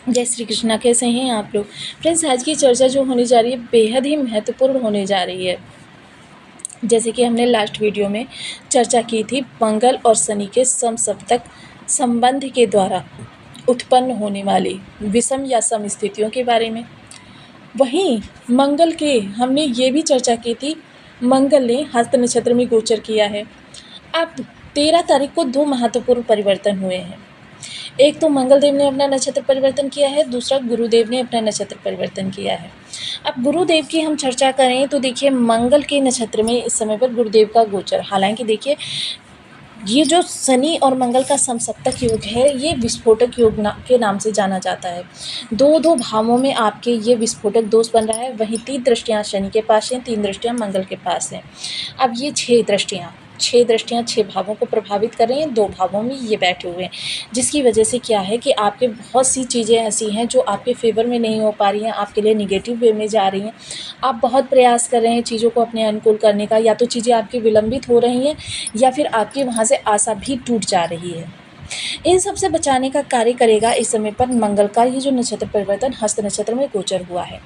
जय श्री कृष्णा। कैसे हैं आप लोग? फ्रेंड्स, आज की चर्चा जो होने जा रही है बेहद ही महत्वपूर्ण होने जा रही है। जैसे कि हमने लास्ट वीडियो में चर्चा की थी मंगल और शनि के समसप्तक संबंध के द्वारा उत्पन्न होने वाली विषम या सम स्थितियों के बारे में। वहीं मंगल के हमने ये भी चर्चा की थी, मंगल ने हस्त नक्षत्र में गोचर किया है। अब 13 तारीख को 2 महत्वपूर्ण परिवर्तन हुए हैं। एक तो मंगलदेव ने अपना नक्षत्र परिवर्तन किया है, दूसरा गुरुदेव ने अपना नक्षत्र परिवर्तन किया है। अब गुरुदेव की हम चर्चा करें तो देखिए मंगल के नक्षत्र में इस समय पर गुरुदेव का गोचर, हालांकि देखिए ये जो शनि और मंगल का समसप्तक योग है ये विस्फोटक योग के नाम से जाना जाता है। दो भावों में आपके ये विस्फोटक दोष बन रहा है। वहीं 3 दृष्टियाँ शनि के पास हैं, 3 दृष्टियाँ मंगल के पास हैं। अब ये 6 दृष्टियाँ 6 भावों को प्रभावित कर रही हैं। 2 भावों में ये बैठे हुए हैं, जिसकी वजह से क्या है कि आपके बहुत सी चीज़ें ऐसी हैं जो आपके फेवर में नहीं हो पा रही हैं, आपके लिए निगेटिव वे में जा रही हैं। आप बहुत प्रयास कर रहे हैं चीज़ों को अपने अनुकूल करने का, या तो चीज़ें आपकी विलंबित हो रही हैं या फिर आपकी वहाँ से आशा भी टूट जा रही है। इन सब से बचाने का कार्य करेगा इस समय पर मंगल का ये जो नक्षत्र परिवर्तन हस्त नक्षत्र में गोचर हुआ है।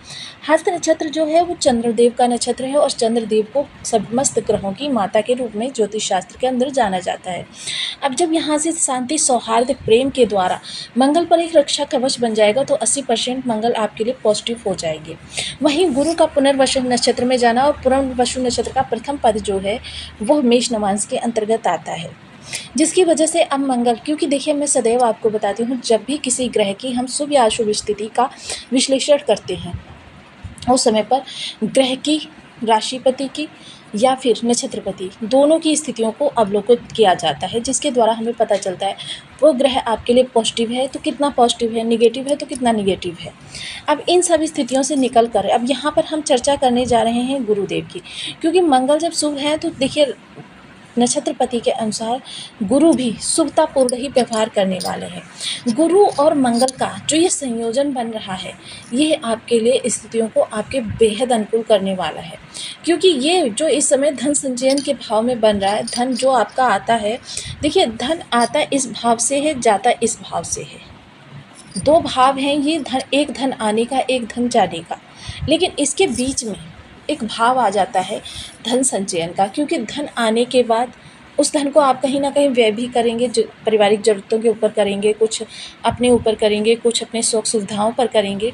हस्त नक्षत्र जो है वो चंद्रदेव का नक्षत्र है और चंद्रदेव को समस्त ग्रहों की माता के रूप में ज्योतिष शास्त्र के अंदर जाना जाता है। अब जब यहाँ से शांति, सौहार्द, प्रेम के द्वारा मंगल पर एक रक्षा कवच बन जाएगा तो 80% मंगल आपके लिए पॉजिटिव हो जाएंगे। वहीं गुरु का पुनर्वसु नक्षत्र में जाना और पुनर्वसु नक्षत्र का प्रथम पद जो है वह मेष नवांश के अंतर्गत आता है, जिसकी वजह से अब मंगल, क्योंकि देखिए मैं सदैव आपको बताती हूँ जब भी किसी ग्रह की हम शुभ या अशुभ स्थिति का विश्लेषण करते हैं उस समय पर ग्रह की, राशिपति की या फिर नक्षत्रपति, दोनों की स्थितियों को अवलोकित किया जाता है, जिसके द्वारा हमें पता चलता है वो ग्रह आपके लिए पॉजिटिव है तो कितना पॉजिटिव है, निगेटिव है तो कितना निगेटिव है। अब इन सभी स्थितियों से निकल कर अब यहाँ पर हम चर्चा करने जा रहे हैं गुरुदेव की, क्योंकि मंगल जब शुभ है तो देखिए नक्षत्रपति के अनुसार गुरु भी शुभतापूर्ण ही व्यवहार करने वाले हैं। गुरु और मंगल का जो ये संयोजन बन रहा है ये आपके लिए स्थितियों को आपके बेहद अनुकूल करने वाला है, क्योंकि ये जो इस समय धन संचयन के भाव में बन रहा है, धन जो आपका आता है, देखिए धन आता इस भाव से है, जाता इस भाव से है। 2 भाव हैं ये, धन, एक धन आने का, एक धन जाने का, लेकिन इसके बीच में एक भाव आ जाता है धन संचयन का, क्योंकि धन आने के बाद उस धन को आप कहीं ना कहीं व्यय भी करेंगे, पारिवारिक ज़रूरतों के ऊपर करेंगे, कुछ अपने ऊपर करेंगे, कुछ अपने शौक सुविधाओं पर करेंगे।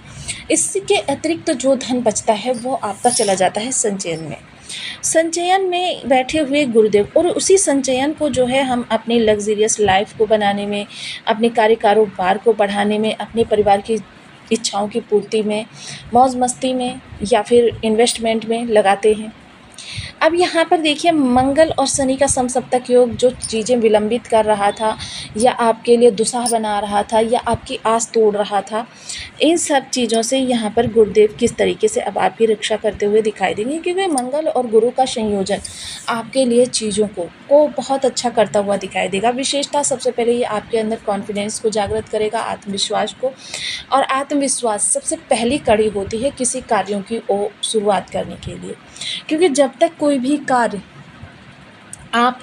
इसके अतिरिक्त जो धन बचता है वो आपका चला जाता है संचयन में। संचयन में बैठे हुए गुरुदेव, और उसी संचयन को जो है हम अपनी लग्जरियस लाइफ को बनाने में, अपने कार्य कारोबार को बढ़ाने में, अपने परिवार की इच्छाओं की पूर्ति में, मौज मस्ती में या फिर इन्वेस्टमेंट में लगाते हैं। अब यहाँ पर देखिए मंगल और शनि का समसप्तक योग जो चीज़ें विलंबित कर रहा था या आपके लिए दुस्साह बना रहा था या आपकी आस तोड़ रहा था, इन सब चीज़ों से यहाँ पर गुरुदेव किस तरीके से अब आपकी रक्षा करते हुए दिखाई देंगे, क्योंकि मंगल और गुरु का संयोजन आपके लिए चीज़ों को बहुत अच्छा करता हुआ दिखाई देगा। विशेषता सबसे पहले ये आपके अंदर कॉन्फिडेंस को जागृत करेगा, आत्मविश्वास को, और आत्मविश्वास सबसे पहली कड़ी होती है किसी कार्यों की शुरुआत करने के लिए, क्योंकि जब तक कोई भी कार्य आप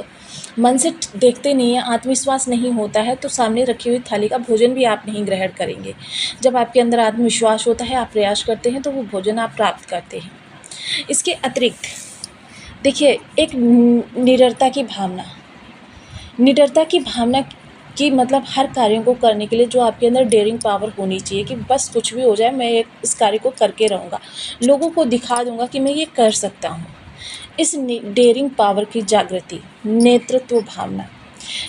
मन से देखते नहीं हैं, आत्मविश्वास नहीं होता है, तो सामने रखी हुई थाली का भोजन भी आप नहीं ग्रहण करेंगे। जब आपके अंदर आत्मविश्वास होता है, आप प्रयास करते हैं, तो वो भोजन आप प्राप्त करते हैं। इसके अतिरिक्त देखिए एक निडरता की भावना कि मतलब हर कार्यों को करने के लिए जो आपके अंदर डेयरिंग पावर होनी चाहिए कि बस कुछ भी हो जाए मैं इस कार्य को करके रहूँगा, लोगों को दिखा दूँगा कि मैं ये कर सकता हूँ। इस डेयरिंग पावर की जागृति, नेतृत्व भावना,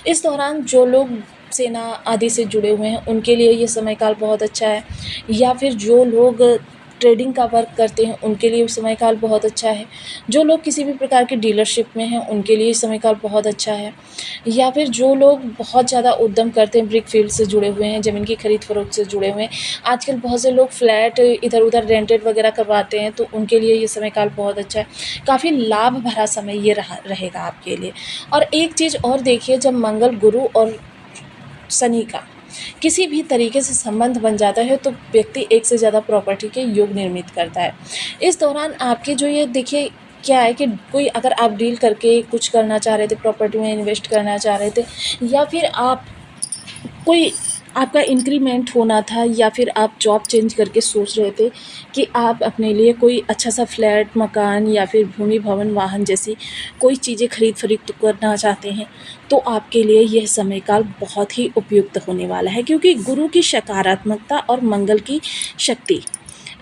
इस दौरान जो लोग सेना आदि से जुड़े हुए हैं उनके लिए ये समय काल बहुत अच्छा है, या फिर जो लोग ट्रेडिंग का वर्क करते हैं उनके लिए समय काल बहुत अच्छा है, जो लोग किसी भी प्रकार की डीलरशिप में हैं उनके लिए समय काल बहुत अच्छा है, या फिर जो लोग बहुत ज़्यादा उद्यम करते हैं, ब्रिक फील्ड से जुड़े हुए हैं, ज़मीन की खरीद फरोख्त से जुड़े हुए हैं, आजकल बहुत से लोग फ्लैट इधर उधर रेंटेड वगैरह करवाते हैं, तो उनके लिए ये समय काल बहुत अच्छा है। काफ़ी लाभ भरा समय ये रहेगा आपके लिए। और एक चीज़ और देखिए, जब मंगल, गुरु और शनि का किसी भी तरीके से संबंध बन जाता है तो व्यक्ति एक से ज़्यादा प्रॉपर्टी के योग निर्मित करता है। इस दौरान आपके जो ये देखिए क्या है कि कोई अगर आप डील करके कुछ करना चाह रहे थे, प्रॉपर्टी में इन्वेस्ट करना चाह रहे थे, या फिर आप कोई आपका इंक्रीमेंट होना था, या फिर आप जॉब चेंज करके सोच रहे थे कि आप अपने लिए कोई अच्छा सा फ्लैट, मकान या फिर भूमि, भवन, वाहन जैसी कोई चीज़ें खरीद फरोख्त करना चाहते हैं, तो आपके लिए यह समय काल बहुत ही उपयुक्त होने वाला है, क्योंकि गुरु की सकारात्मकता और मंगल की शक्ति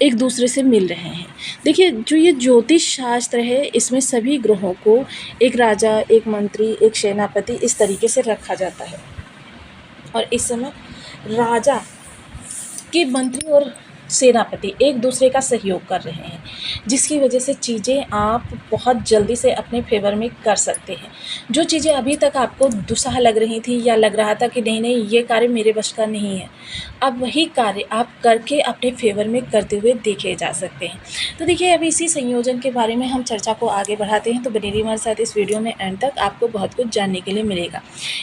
एक दूसरे से मिल रहे हैं। देखिए, जो ये ज्योतिष शास्त्र है, इसमें सभी ग्रहों को एक राजा, एक मंत्री, एक सेनापति इस तरीके से रखा जाता है। और इस समय राजा के मंत्री और सेनापति एक दूसरे का सहयोग कर रहे हैं, जिसकी वजह से चीज़ें आप बहुत जल्दी से अपने फेवर में कर सकते हैं। जो चीज़ें अभी तक आपको दुस्साह लग रही थी, या लग रहा था कि नहीं नहीं ये कार्य मेरे बस का नहीं है, अब वही कार्य आप करके अपने फेवर में करते हुए देखे जा सकते हैं। तो देखिए, अभी इसी संयोजन के बारे में हम चर्चा को आगे बढ़ाते हैं, तो बने रहिए हमारे साथ इस वीडियो में एंड तक, आपको बहुत कुछ जानने के लिए मिलेगा।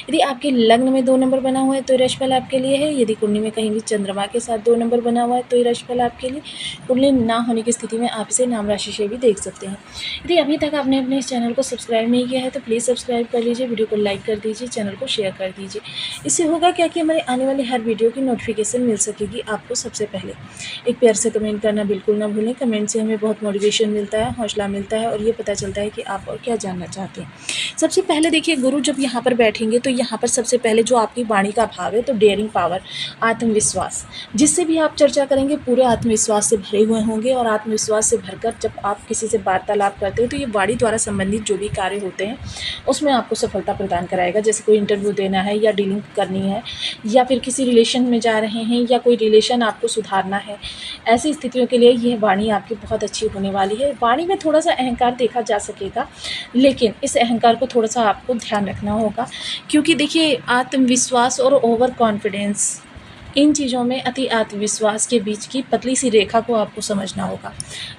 यदि आपके लग्न में 2 नंबर बना हुआ है तो ये राशिफल आपके लिए है। यदि कुंडली में कहीं भी चंद्रमा के साथ 2 नंबर बना हुआ है तो ये राशिफल आपके लिए। कुंडली ना होने की स्थिति में आप इसे नाम राशि से भी देख सकते हैं। यदि अभी तक आपने अपने इस चैनल को सब्सक्राइब नहीं किया है तो प्लीज़ सब्सक्राइब कर लीजिए, वीडियो को लाइक कर दीजिए, चैनल को शेयर कर दीजिए। इससे होगा क्या कि हमारे आने वाली हर वीडियो की नोटिफिकेशन मिल सकेगी आपको सबसे पहले। एक प्यार से कमेंट करना बिल्कुल ना भूलें, कमेंट से हमें बहुत मोटिवेशन मिलता है, हौसला मिलता है, और ये पता चलता है कि आप और क्या जानना चाहते हैं। सबसे पहले देखिए, गुरु जब यहाँ पर बैठेंगे तो यहाँ पर सबसे पहले जो आपकी वाणी का भाव है, तो डेयरिंग पावर, आत्मविश्वास, जिससे भी आप चर्चा करेंगे पूरे आत्मविश्वास से भरे हुए होंगे। और आत्मविश्वास से भरकर जब आप किसी से वार्तालाप करते हैं तो ये वाणी द्वारा संबंधित जो भी कार्य होते हैं उसमें आपको सफलता प्रदान कराएगा। जैसे कोई इंटरव्यू देना है, या डीलिंग करनी है, या फिर किसी रिलेशन में जा रहे हैं, या कोई रिलेशन आपको सुधारना है, ऐसी स्थितियों के लिए यह वाणी आपकी बहुत अच्छी होने वाली है। वाणी में थोड़ा सा अहंकार देखा जा सकेगा, लेकिन इस अहंकार को थोड़ा सा आपको ध्यान रखना होगा, क्योंकि देखिए, आत्मविश्वास और ओवर कॉन्फिडेंस, इन चीज़ों में अति आत्मविश्वास के बीच की पतली सी रेखा को आपको समझना होगा।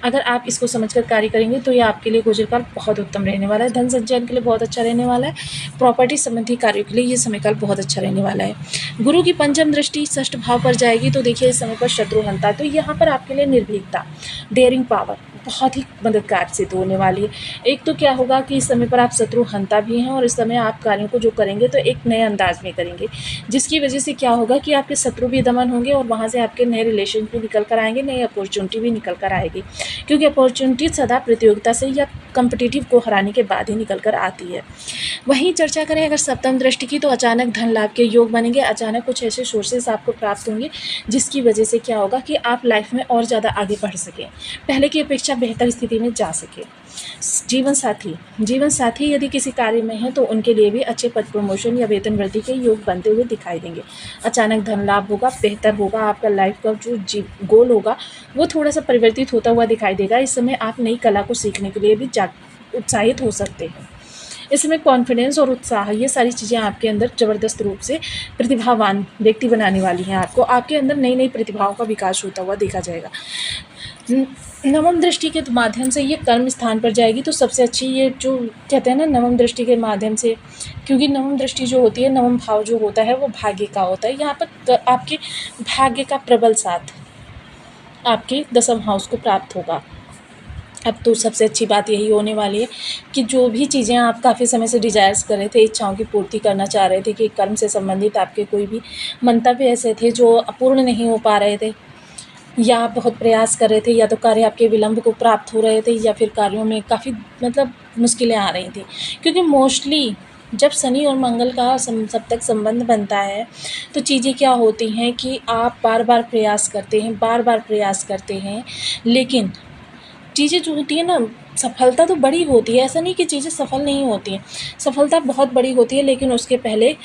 अगर आप इसको समझकर कार्य करेंगे तो ये आपके लिए गोचर काल बहुत उत्तम रहने वाला है। धन संचयन के लिए बहुत अच्छा रहने वाला है। प्रॉपर्टी संबंधी कार्यों के लिए ये समय काल बहुत अच्छा रहने वाला है। गुरु की पंचम दृष्टि षष्ठ भाव पर जाएगी, तो देखिए इस समय पर शत्रुहंता, तो यहाँ पर आपके लिए निर्भीकता, डेयरिंग पावर बहुत ही मददगार सिद्ध होने वाली है। एक तो क्या होगा कि इस समय पर आप शत्रुहंता भी हैं, और इस समय आप कार्यों को जो करेंगे तो एक नए अंदाज में करेंगे, जिसकी वजह से क्या होगा कि आपके शत्रु भी दमन होंगे, और वहाँ से आपके नए रिलेशन भी निकल कर आएंगे, नई अपॉर्चुनिटी भी निकल कर आएगी, क्योंकि अपॉर्चुनिटी सदा प्रतियोगिता से या कंपिटिटिव को हराने के बाद ही निकल कर आती है। वहीं चर्चा करें अगर सप्तम दृष्टि की, तो अचानक धन लाभ के योग बनेंगे। अचानक कुछ ऐसे सोर्सेस आपको प्राप्त होंगे जिसकी वजह से क्या होगा कि आप लाइफ में और ज़्यादा आगे बढ़ सकें, पहले की अपेक्षा बेहतर स्थिति में जा सके। जीवन साथी यदि किसी कार्य में है तो उनके लिए भी अच्छे पद प्रमोशन या वेतन वृद्धि के योग बनते हुए दिखाई देंगे। अचानक धन लाभ होगा, बेहतर होगा, आपका लाइफ का जो गोल होगा वो थोड़ा सा परिवर्तित होता हुआ दिखाई देगा। इस समय आप नई कला को सीखने के लिए भी उत्साहित हो सकते हैं। इस समय कॉन्फिडेंस और उत्साह, ये सारी चीज़ें आपके अंदर ज़बरदस्त रूप से प्रतिभावान व्यक्ति बनाने वाली हैं। आपके अंदर नई नई प्रतिभाओं का विकास होता हुआ देखा जाएगा। नवम दृष्टि के माध्यम से ये कर्म स्थान पर जाएगी, तो सबसे अच्छी, ये जो कहते हैं ना नवम दृष्टि के माध्यम से, क्योंकि नवम दृष्टि जो होती है, नवम भाव जो होता है वो भाग्य का होता है। यहाँ पर आपके भाग्य का प्रबल साथ आपके दसम हाउस को प्राप्त होगा। अब तो सबसे अच्छी बात यही होने वाली है कि जो भी चीज़ें आप काफ़ी समय से डिज़ायर्स कर रहे थे, इच्छाओं की पूर्ति करना चाह रहे थे, कि कर्म से संबंधित आपके कोई भी मंतव्य ऐसे थे जो अपूर्ण नहीं हो पा रहे थे, या आप बहुत प्रयास कर रहे थे, या तो कार्य आपके विलंब को प्राप्त हो रहे थे, या फिर कार्यों में काफ़ी मुश्किलें आ रही थी। क्योंकि मोस्टली जब शनि और मंगल का सप्तक संबंध बनता है तो चीज़ें क्या होती हैं कि आप बार बार प्रयास करते हैं, लेकिन चीज़ें जो होती है ना, सफलता तो बड़ी होती है, ऐसा नहीं कि चीज़ें सफल नहीं होती हैं, सफलता बहुत बड़ी होती है, लेकिन उसके पहले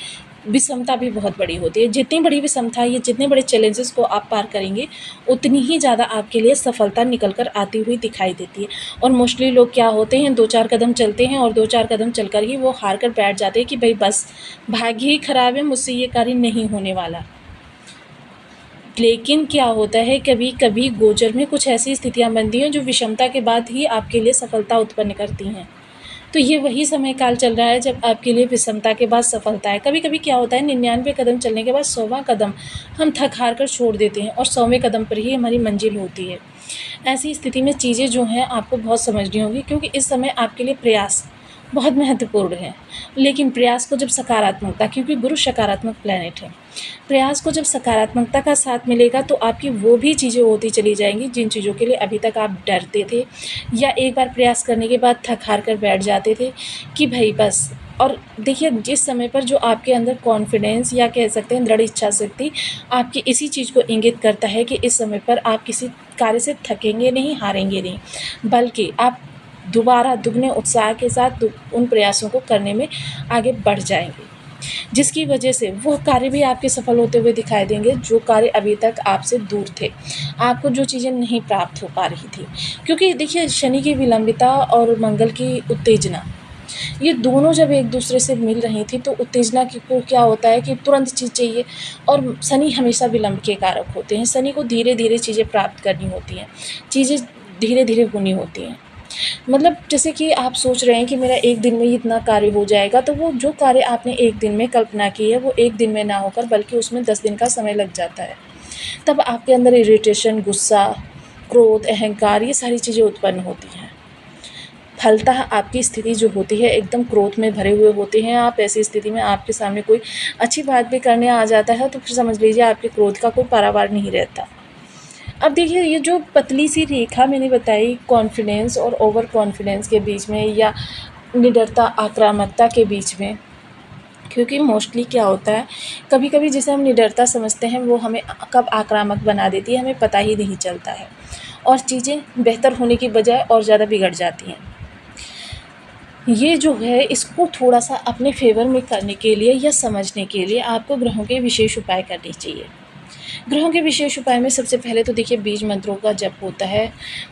विषमता भी बहुत बड़ी होती है। जितनी बड़ी विषमता या जितने बड़े चैलेंजेस को आप पार करेंगे, उतनी ही ज़्यादा आपके लिए सफलता निकल कर आती हुई दिखाई देती है। और मोस्टली लोग क्या होते हैं, 2-4 कदम चलते हैं और 2-4 कदम चलकर ही वो हार कर बैठ जाते हैं कि भाई बस भाग्य ही खराब है, मुझसे ये कार्य नहीं होने वाला। लेकिन क्या होता है, कभी कभी गोचर में कुछ ऐसी स्थितियां बनती हैं जो विषमता के बाद ही आपके लिए सफलता उत्पन्न करती हैं। तो ये वही समय काल चल रहा है जब आपके लिए विषमता के बाद सफलता है। कभी कभी क्या होता है, 99 कदम चलने के बाद 100वां कदम हम थक हार कर छोड़ देते हैं, और 100वें कदम पर ही हमारी मंजिल होती है। ऐसी स्थिति में चीज़ें जो हैं आपको बहुत समझनी होगी, क्योंकि इस समय आपके लिए प्रयास बहुत महत्वपूर्ण है। लेकिन प्रयास को जब सकारात्मकता, क्योंकि गुरु सकारात्मक प्लैनेट है, प्रयास को जब सकारात्मकता का साथ मिलेगा तो आपकी वो भी चीज़ें होती चली जाएंगी जिन चीज़ों के लिए अभी तक आप डरते थे या एक बार प्रयास करने के बाद थक हार कर बैठ जाते थे कि भाई बस। और देखिए, जिस समय पर जो आपके अंदर कॉन्फिडेंस या कह सकते हैं दृढ़ इच्छा शक्ति आपकी इसी चीज़ को इंगित करता है कि इस समय पर आप किसी कार्य से थकेंगे नहीं, हारेंगे नहीं, बल्कि आप दोबारा दुगने उत्साह के साथ उन प्रयासों को करने में आगे बढ़ जाएंगे, जिसकी वजह से वो कार्य भी आपके सफल होते हुए दिखाई देंगे जो कार्य अभी तक आपसे दूर थे, आपको जो चीज़ें नहीं प्राप्त हो पा रही थी। क्योंकि देखिए, शनि की विलंबिता और मंगल की उत्तेजना, ये दोनों जब एक दूसरे से मिल रही थी तो उत्तेजना की को क्या होता है कि तुरंत चीज़ चाहिए, और शनि हमेशा विलंब के कारक होते हैं। शनि को धीरे धीरे चीज़ें प्राप्त करनी होती हैं, चीज़ें धीरे धीरे होनी होती हैं। मतलब जैसे कि आप सोच रहे हैं कि मेरा एक दिन में ही इतना कार्य हो जाएगा, तो वो जो कार्य आपने एक दिन में कल्पना की है वो एक दिन में ना होकर बल्कि उसमें 10 दिन का समय लग जाता है। तब आपके अंदर इरिटेशन, गुस्सा, क्रोध, अहंकार, ये सारी चीज़ें उत्पन्न होती हैं। फलतः आपकी स्थिति जो होती है एकदम क्रोध में भरे हुए होते हैं आप। ऐसी स्थिति में आपके सामने कोई अच्छी बात भी करने आ जाता है तो फिर समझ लीजिए आपके क्रोध का कोई पारावार नहीं रहता। अब देखिए, ये जो पतली सी रेखा मैंने बताई कॉन्फिडेंस और ओवर कॉन्फिडेंस के बीच में या निडरता आक्रामकता के बीच में, क्योंकि मोस्टली क्या होता है, कभी कभी जिसे हम निडरता समझते हैं वो हमें कब आक्रामक बना देती है हमें पता ही नहीं चलता है, और चीज़ें बेहतर होने की बजाय और ज़्यादा बिगड़ जाती हैं। ये जो है, इसको थोड़ा सा अपने फेवर में करने के लिए या समझने के लिए आपको ग्रहों के विशेष उपाय करने चाहिए। ग्रहों के विशेष उपाय में सबसे पहले तो देखिए बीज मंत्रों का जप होता है।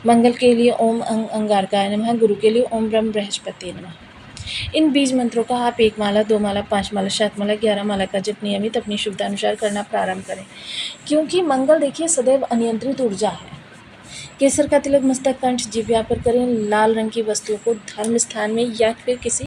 मंगल के लिए ओम अंगारकाय नमः, गुरु के लिए ओम ब्रह्म बृहस्पति नमः। इन बीज मंत्रों का आप 1 माला, 2 माला, 5 माला, 7 माला, 11 माला का जप नियमित अपनी शुद्धानुसार करना प्रारंभ करें, क्योंकि मंगल देखिए सदैव अनियंत्रित ऊर्जा है। केसर का तिलक मस्तक, कंठ, जिह्वा पर करें। लाल रंग की वस्तुओं को धर्म स्थान में या फिर किसी